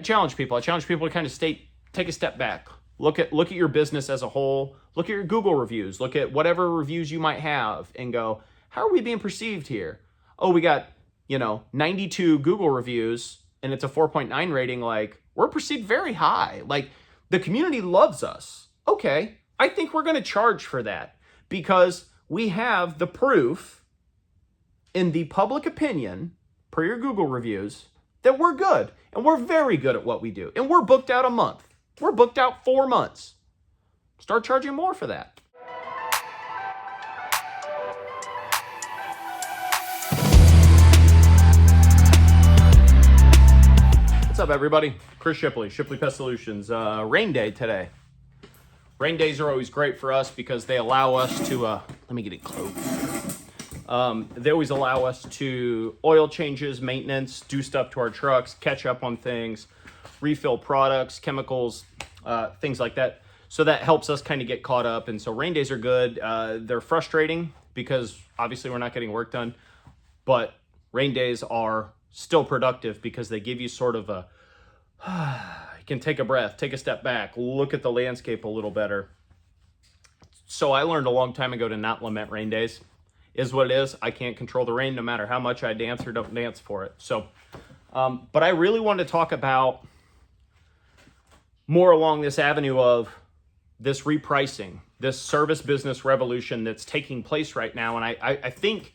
I challenge people to kind of take a step back. Look at your business as a whole. Look at your Google reviews. Look at whatever reviews you might have and go, how are we being perceived here? Oh, we got, 92 Google reviews and it's a 4.9 rating. Like, we're perceived very high. Like, the community loves us. Okay, I think we're going to charge for that because we have the proof in the public opinion per your Google reviews that we're good and we're very good at what we do. And we're booked out a month. We're booked out 4 months. Start charging more for that. What's up, everybody? Chris Shipley, Shipley Pest Solutions. Rain day today. Rain days are always great for us because they allow us to, let me get it close. They always allow us to oil changes, maintenance, do stuff to our trucks, catch up on things, refill products, chemicals, things like that. So that helps us kind of get caught up. And so rain days are good. They're frustrating because obviously we're not getting work done, but rain days are still productive because they give you sort of a, you can take a breath, take a step back, look at the landscape a little better. So I learned a long time ago to not lament rain days. Is what it is. I can't control the rain no matter how much I dance or don't dance for it. So, but I really want to talk about more along this avenue of this repricing, this service business revolution that's taking place right now. And I think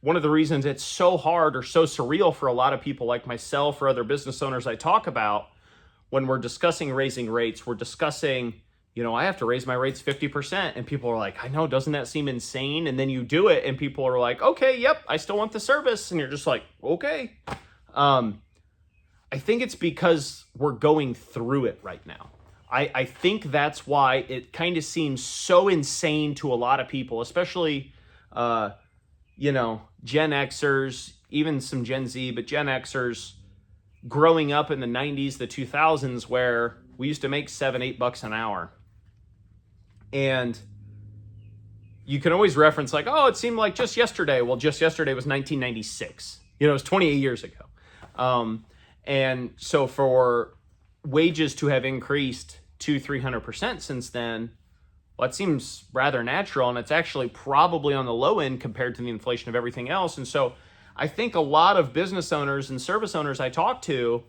one of the reasons it's so hard or so surreal for a lot of people like myself or other business owners I talk about when we're discussing raising rates, we're discussing, I have to raise my rates 50%. And people are like, I know, doesn't that seem insane? And then you do it and people are like, okay, yep, I still want the service. And you're just like, okay. I think it's because we're going through it right now. I think that's why it kind of seems so insane to a lot of people, especially, Gen Xers, even some Gen Z, but Gen Xers growing up in the 90s, the 2000s, where we used to make $7-8 an hour. And you can always reference like, oh, it seemed like just yesterday. Well, just yesterday was 1996. It was 28 years ago. And so for wages to have increased 200-300% since then, well, it seems rather natural. And it's actually probably on the low end compared to the inflation of everything else. And so I think a lot of business owners and service owners I talk to,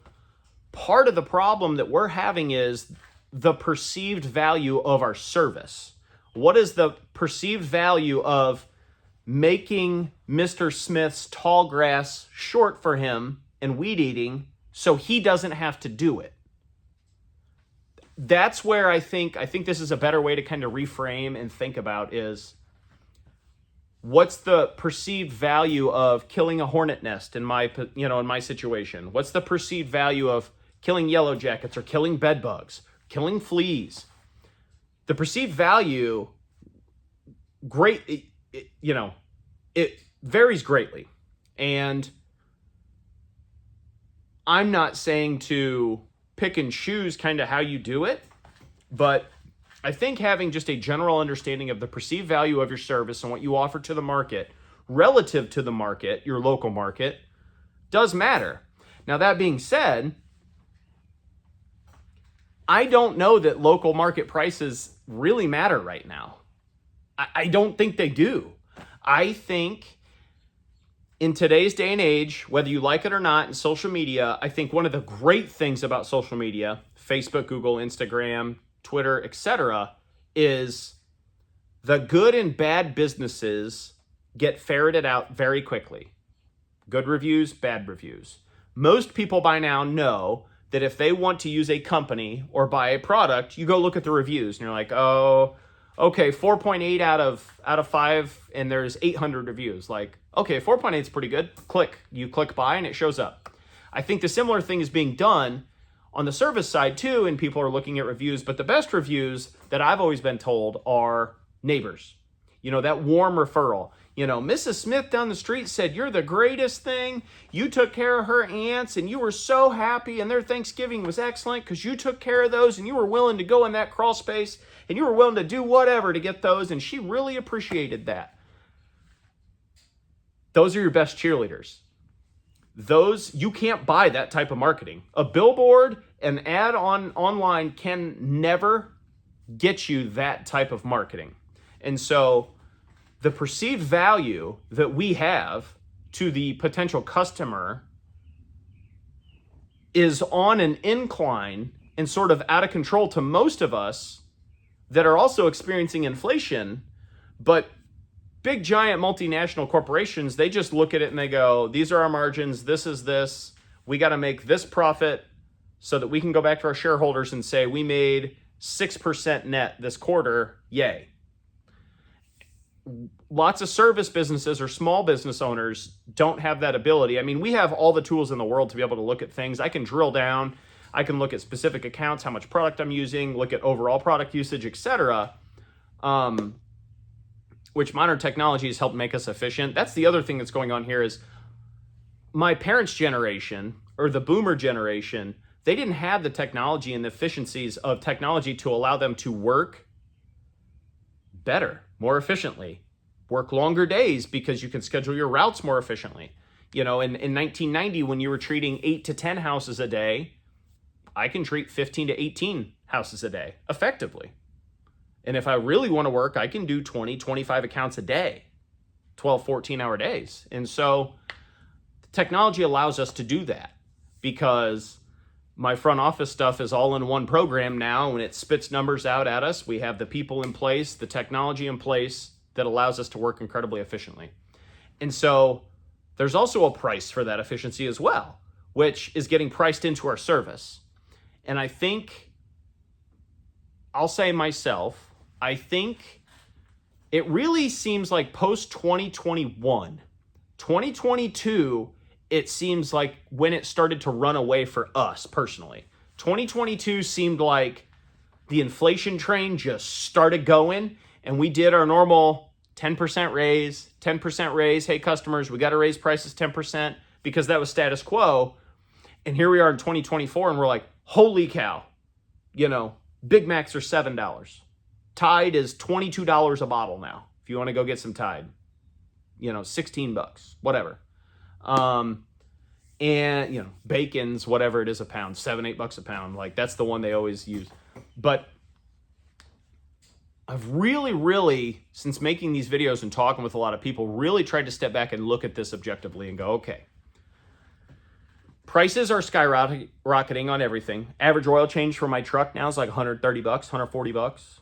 part of the problem that we're having is the perceived value of our service. What is the perceived value of making Mr. Smith's tall grass short for him and weed eating so he doesn't have to do it? That's where I think this is a better way to kind of reframe and think about is what's the perceived value of killing a hornet nest in my situation? What's the perceived value of killing yellow jackets or killing bed bugs? Killing fleas. The perceived value, it varies greatly. And I'm not saying to pick and choose kind of how you do it, but I think having just a general understanding of the perceived value of your service and what you offer to the market relative to the market, your local market, does matter. Now, that being said, I don't know that local market prices really matter right now. I don't think they do. I think in today's day and age, whether you like it or not, in social media, I think one of the great things about social media, Facebook, Google, Instagram, Twitter, etc., is the good and bad businesses get ferreted out very quickly. Good reviews, bad reviews. Most people by now know that if they want to use a company or buy a product, you go look at the reviews and you're like, oh, okay, 4.8 out of 5, and there's 800 reviews. Like, okay, 4.8 is pretty good. You click buy and it shows up. I think the similar thing is being done on the service side too, and people are looking at reviews, but the best reviews that I've always been told are neighbors. That warm referral. Mrs. Smith down the street said, you're the greatest thing. You took care of her aunts and you were so happy and their Thanksgiving was excellent because you took care of those and you were willing to go in that crawl space and you were willing to do whatever to get those, and she really appreciated that. Those are your best cheerleaders. those, you can't buy that type of marketing. A billboard, an ad online can never get you that type of marketing. And so the perceived value that we have to the potential customer is on an incline and sort of out of control to most of us that are also experiencing inflation. But big giant multinational corporations, they just look at it and they go, these are our margins, this is this, we got to make this profit so that we can go back to our shareholders and say we made 6% net this quarter, yay. Lots of service businesses or small business owners don't have that ability. I mean, we have all the tools in the world to be able to look at things. I can drill down, I can look at specific accounts, how much product I'm using, look at overall product usage, etc. Which modern technology has helped make us efficient. That's the other thing that's going on here is my parents' generation or the boomer generation, they didn't have the technology and the efficiencies of technology to allow them to work better, more efficiently, work longer days because you can schedule your routes more efficiently. You know, in 1990, when you were treating 8 to 10 houses a day, I can treat 15 to 18 houses a day effectively. And if I really want to work, I can do 20, 25 accounts a day, 12, 14-hour days. And so technology allows us to do that because my front office stuff is all in one program now and it spits numbers out at us. We have the people in place, the technology in place that allows us to work incredibly efficiently. And so there's also a price for that efficiency as well, which is getting priced into our service. And I think, I'll say myself, I think it really seems like post 2021, 2022, it seems like when it started to run away for us personally. 2022 seemed like the inflation train just started going and we did our normal 10% raise. Hey, customers, we got to raise prices 10% because that was status quo. And here we are in 2024 and we're like, holy cow, you know, Big Macs are $7. Tide is $22 a bottle now. If you want to go get some Tide, you know, $16, whatever. And you know, bacon's whatever it is a pound, $7-8 a pound. Like that's the one they always use. But I've really, since making these videos and talking with a lot of people, really tried to step back and look at this objectively and go, okay, prices are skyrocketing on everything. Average oil change for my truck now is like $130, $140.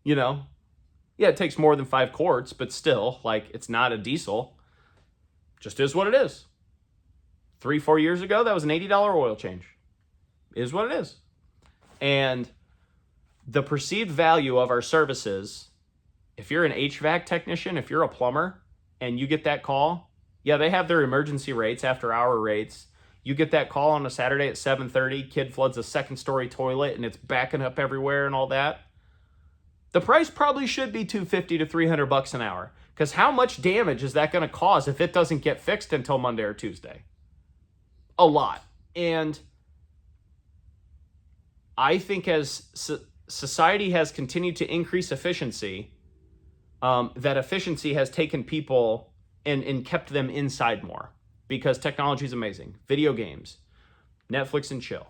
You know, yeah, it takes more than 5 quarts, but still, like, it's not a diesel. Just is what it is. 3-4 years ago, that was an $80 oil change. Is what it is. And the perceived value of our services, if you're an HVAC technician, if you're a plumber, and you get that call, yeah, they have their emergency rates, after hour rates. You get that call on a Saturday at 7:30, kid floods a 2nd-story toilet, and it's backing up everywhere and all that. The price probably should be $250 to $300 an hour, because how much damage is that going to cause if it doesn't get fixed until Monday or Tuesday? A lot. And I think as society has continued to increase efficiency, that efficiency has taken people and kept them inside more because technology is amazing. Video games, Netflix and chill.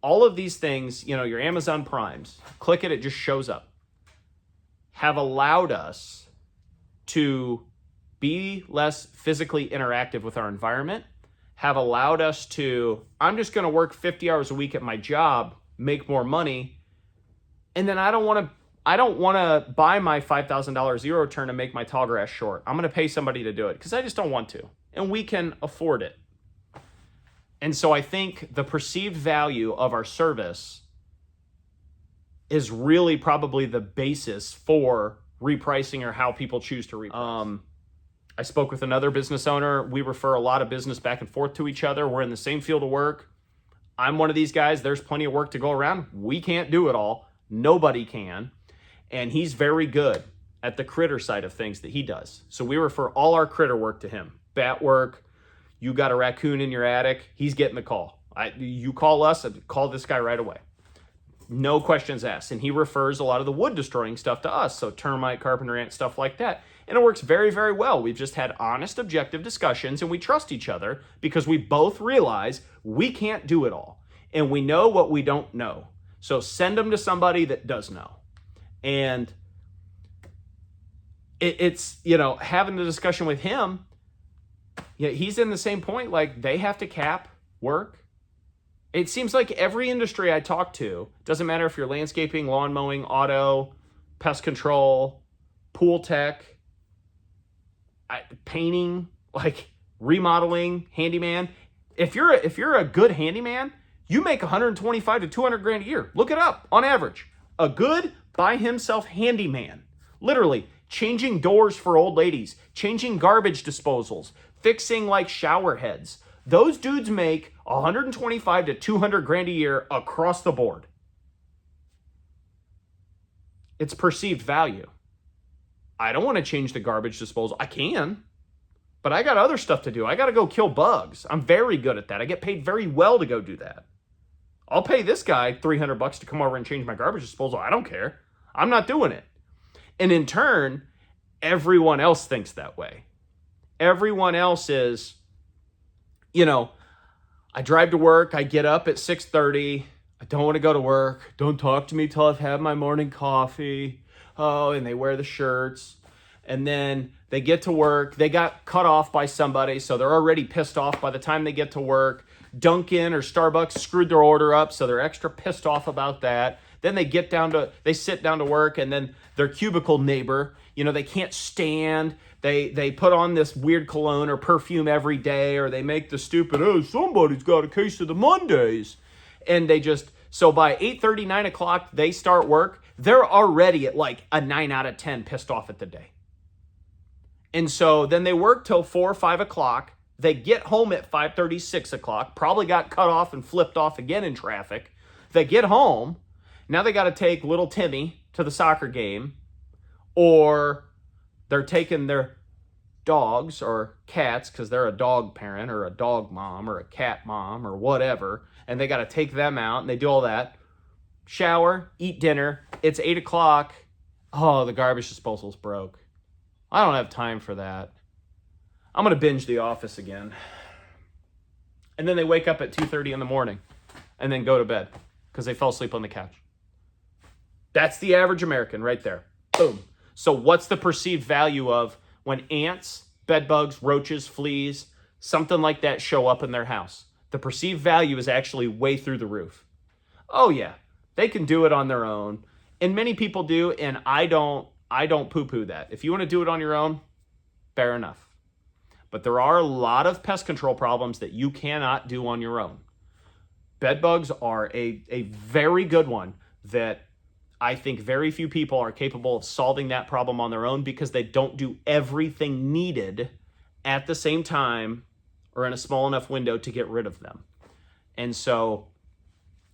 All of these things, you know, your Amazon Primes, click it, it just shows up, have allowed us to be less physically interactive with our environment, have allowed us to, I'm just going to work 50 hours a week at my job, make more money, and then I don't want to buy my $5,000 zero turn and make my tall grass short. I'm going to pay somebody to do it because I just don't want to, and we can afford it. And so I think the perceived value of our service is really probably the basis for repricing or how people choose to reprice. I spoke with another business owner. We refer a lot of business back and forth to each other. We're in the same field of work. I'm one of these guys. There's plenty of work to go around. We can't do it all. Nobody can. And he's very good at the critter side of things that he does. So we refer all our critter work to him. Bat work, you got a raccoon in your attic, he's getting the call. You call us, I'd call this guy right away. No questions asked. And he refers a lot of the wood destroying stuff to us. So termite, carpenter ant, stuff like that. And it works very, very well. We've just had honest, objective discussions, and we trust each other because we both realize we can't do it all. And we know what we don't know. So send them to somebody that does know. And it's, having the discussion with him, he's in the same point. Like, they have to cap work. It seems like every industry I talk to, doesn't matter if you're landscaping, lawn mowing, auto, pest control, pool tech, painting, like remodeling, handyman. If you're a good handyman, you make 125 to 200 grand a year. Look it up on average. A good by himself handyman, literally changing doors for old ladies, changing garbage disposals, fixing like shower heads. Those dudes make 125 to 200 grand a year across the board. It's perceived value. I don't want to change the garbage disposal. I can, but I got other stuff to do. I got to go kill bugs. I'm very good at that. I get paid very well to go do that. I'll pay this guy $300 to come over and change my garbage disposal. I don't care. I'm not doing it. And in turn, everyone else thinks that way. Everyone else is, I drive to work. I get up at 6:30. I don't want to go to work. Don't talk to me till I've had my morning coffee. Oh, and they wear the shirts. And then they get to work. They got cut off by somebody, so they're already pissed off by the time they get to work. Dunkin' or Starbucks screwed their order up, so they're extra pissed off about that. Then they sit down to work, and then their cubicle neighbor, they can't stand. They put on this weird cologne or perfume every day, or they make the stupid, oh, somebody's got a case of the Mondays. And so by 8:30, 9 o'clock, they start work. They're already at like a 9 out of 10 pissed off at the day. And so then they work till 4 or 5 o'clock. They get home at 5:30, 6 o'clock, probably got cut off and flipped off again in traffic. They get home. Now they got to take little Timmy to the soccer game, or they're taking their dogs or cats because they're a dog parent or a dog mom or a cat mom or whatever, and they got to take them out, and they do all that. Shower, eat dinner. It's 8 o'clock. Oh, the garbage disposal's broke. I don't have time for that. I'm going to binge The Office again. And then they wake up at 2:30 in the morning and then go to bed because they fell asleep on the couch. That's the average American right there. Boom. So what's the perceived value of when ants, bed bugs, roaches, fleas, something like that show up in their house? The perceived value is actually way through the roof. Oh yeah, they can do it on their own. And many people do, and I don't poo-poo that. If you want to do it on your own, fair enough. But there are a lot of pest control problems that you cannot do on your own. Bed bugs are a very good one that I think very few people are capable of solving that problem on their own because they don't do everything needed at the same time or in a small enough window to get rid of them. And so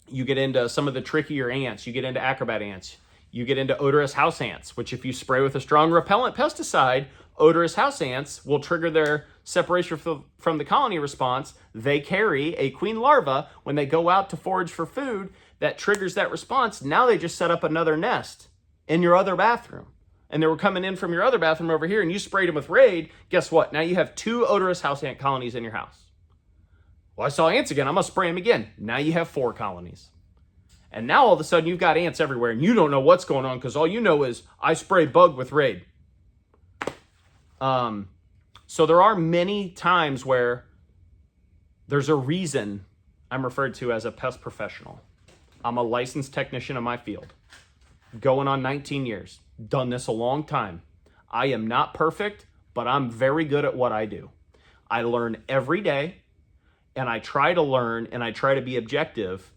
you get into some of the trickier ants. You get into acrobat ants. You get into odorous house ants, which if you spray with a strong repellent pesticide, odorous house ants will trigger their separation from the colony response. They carry a queen larva when they go out to forage for food that triggers that response. Now they just set up another nest in your other bathroom. And they were coming in from your other bathroom over here and you sprayed them with Raid. Guess what? Now you have 2 odorous house ant colonies in your house. Well, I saw ants again. I'm going to spray them again. Now you have 4 colonies. And now all of a sudden you've got ants everywhere and you don't know what's going on because all you know is I spray bug with Raid. So there are many times where there's a reason I'm referred to as a pest professional. I'm a licensed technician in my field, going on 19 years, done this a long time. I am not perfect, but I'm very good at what I do. I learn every day, and I try to learn, and I try to be objective.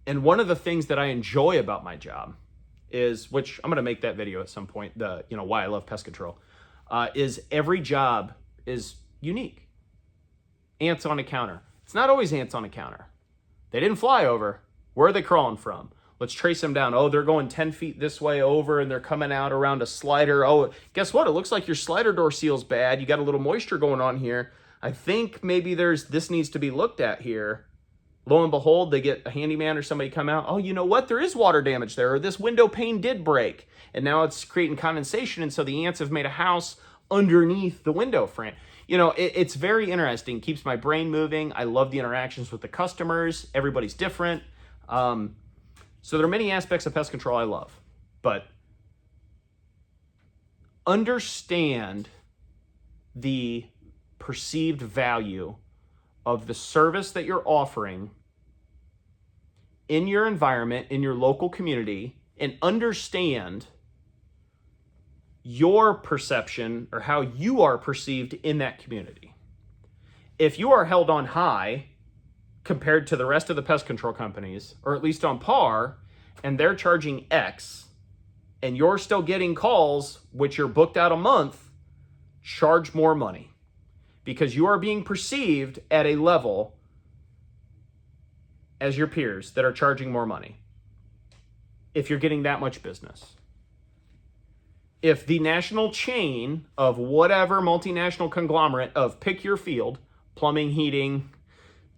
And one of the things that I enjoy about my job is, which I'm going to make that video at some point, why I love pest control, is every job is unique. Ants on a counter. It's not always ants on a counter. They didn't fly over. Where are they crawling from? Let's trace them down. Oh, they're going 10 feet this way over and they're coming out around a slider. Oh, guess what? It looks like your slider door seal's bad. You got a little moisture going on here. I think maybe this needs to be looked at here. Lo and behold, they get a handyman or somebody come out. Oh, you know what? There is water damage there, or this window pane did break. And now it's creating condensation. And so the ants have made a house underneath the window frame. It's very interesting. Keeps my brain moving. I love the interactions with the customers. Everybody's different. So there are many aspects of pest control I love. But understand the perceived value of the service that you're offering in your environment, in your local community, and understand your perception or how you are perceived in that community. If you are held on high compared to the rest of the pest control companies, or at least on par, and they're charging X, and you're still getting calls, which you're booked out a month, charge more money. Because you are being perceived at a level as your peers that are charging more money. If you're getting that much business. If the national chain of whatever multinational conglomerate of pick your field, plumbing, heating,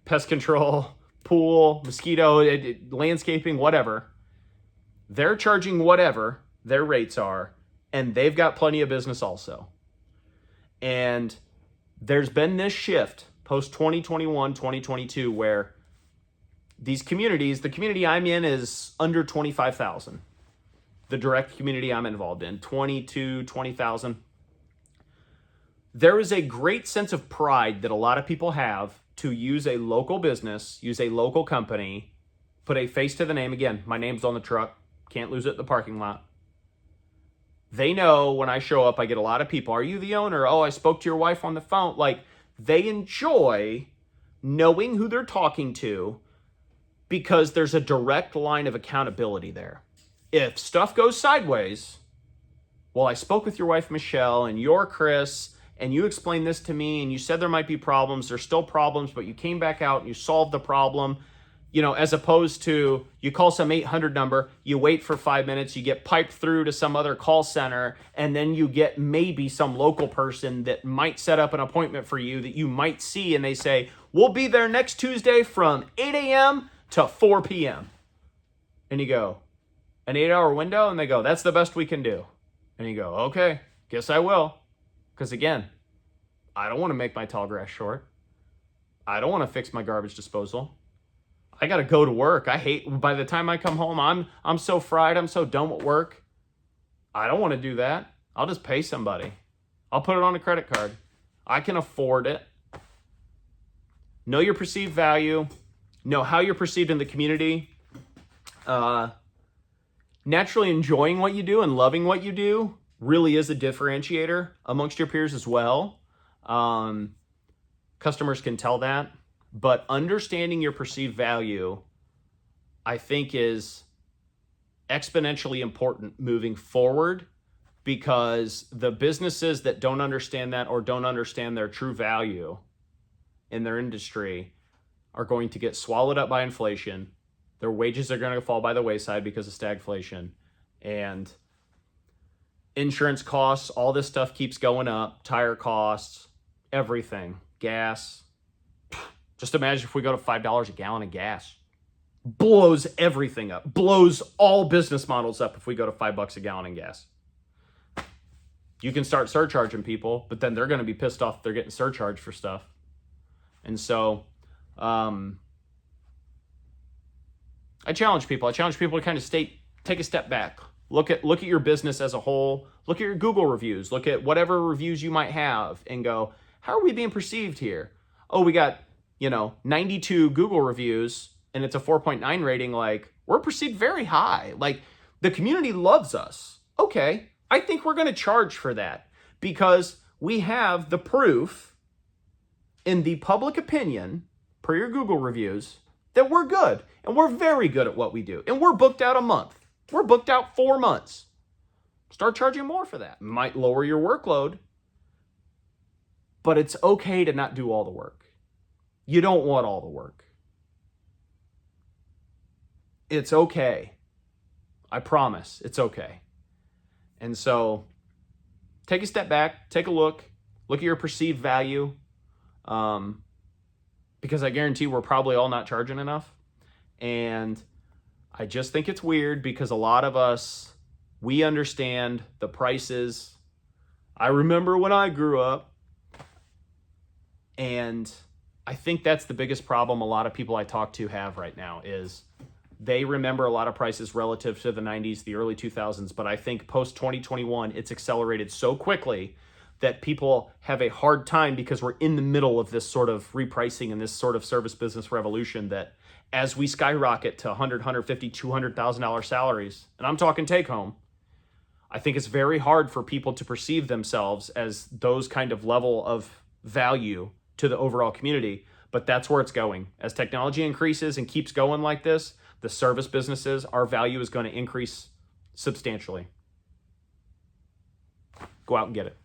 pest control, pool, mosquito, landscaping, whatever, they're charging whatever their rates are, and they've got plenty of business also. And there's been this shift post 2021, 2022, where these communities, the community I'm in is under 25,000. The direct community I'm involved in, 20,000. There is a great sense of pride that a lot of people have to use a local business, use a local company, put a face to the name. Again, my name's on the truck. Can't lose it in the parking lot. They know when I show up, I get a lot of people. Are you the owner? Oh, I spoke to your wife on the phone. Like, they enjoy knowing who they're talking to because there's a direct line of accountability there. If stuff goes sideways, well, I spoke with your wife, Michelle, and you're Chris, and you explained this to me, and you said there might be problems. There's still problems, but you came back out and you solved the problem. As opposed to you call some 800 number, you wait for 5 minutes, you get piped through to some other call center, and then you get maybe some local person that might set up an appointment for you that you might see, and they say, we'll be there next Tuesday from 8 a.m. to 4 p.m. And you go, an 8-hour window? And they go, that's the best we can do. And you go, okay, guess I will. Because again, I don't want to make my tall grass short. I don't want to fix my garbage disposal. I got to go to work. By the time I come home, I'm so fried. I'm so done with work. I don't want to do that. I'll just pay somebody. I'll put it on a credit card. I can afford it. Know your perceived value. Know how you're perceived in the community. Naturally enjoying what you do and loving what you do really is a differentiator amongst your peers as well. Customers can tell that. But understanding your perceived value, I think, is exponentially important moving forward, because the businesses that don't understand that or don't understand their true value in their industry are going to get swallowed up by inflation. Their wages are going to fall by the wayside because of stagflation. And insurance costs, all this stuff keeps going up. Tire costs, everything, gas. Just imagine if we go to $5 a gallon of gas. Blows everything up. Blows all business models up if we go to $5 a gallon in gas. You can start surcharging people, but then they're going to be pissed off they're getting surcharged for stuff. And so I challenge people. I challenge people to kind of take a step back. Look at your business as a whole. Look at your Google reviews. Look at whatever reviews you might have and go, how are we being perceived here? Oh, we got 92 Google reviews and it's a 4.9 rating. Like, we're perceived very high. Like, the community loves us. Okay, I think we're going to charge for that because we have the proof in the public opinion per your Google reviews that we're good and we're very good at what we do. And we're booked out a month. We're booked out 4 months. Start charging more for that. Might lower your workload, but it's okay to not do all the work. You don't want all the work. It's okay. I promise it's okay. And so take a step back, take a look at your perceived value. because I guarantee we're probably all not charging enough. And I just think it's weird because a lot of us, we understand the prices. I remember when I grew up, and I think that's the biggest problem a lot of people I talk to have right now is they remember a lot of prices relative to the 90s, the early 2000s, but I think post 2021, it's accelerated so quickly that people have a hard time because we're in the middle of this sort of repricing and this sort of service business revolution that as we skyrocket to $100,000, $150,000, $200,000 salaries, and I'm talking take home, I think it's very hard for people to perceive themselves as those kind of level of value to the overall community, but that's where it's going. As technology increases and keeps going like this, the service businesses, our value is going to increase substantially. Go out and get it.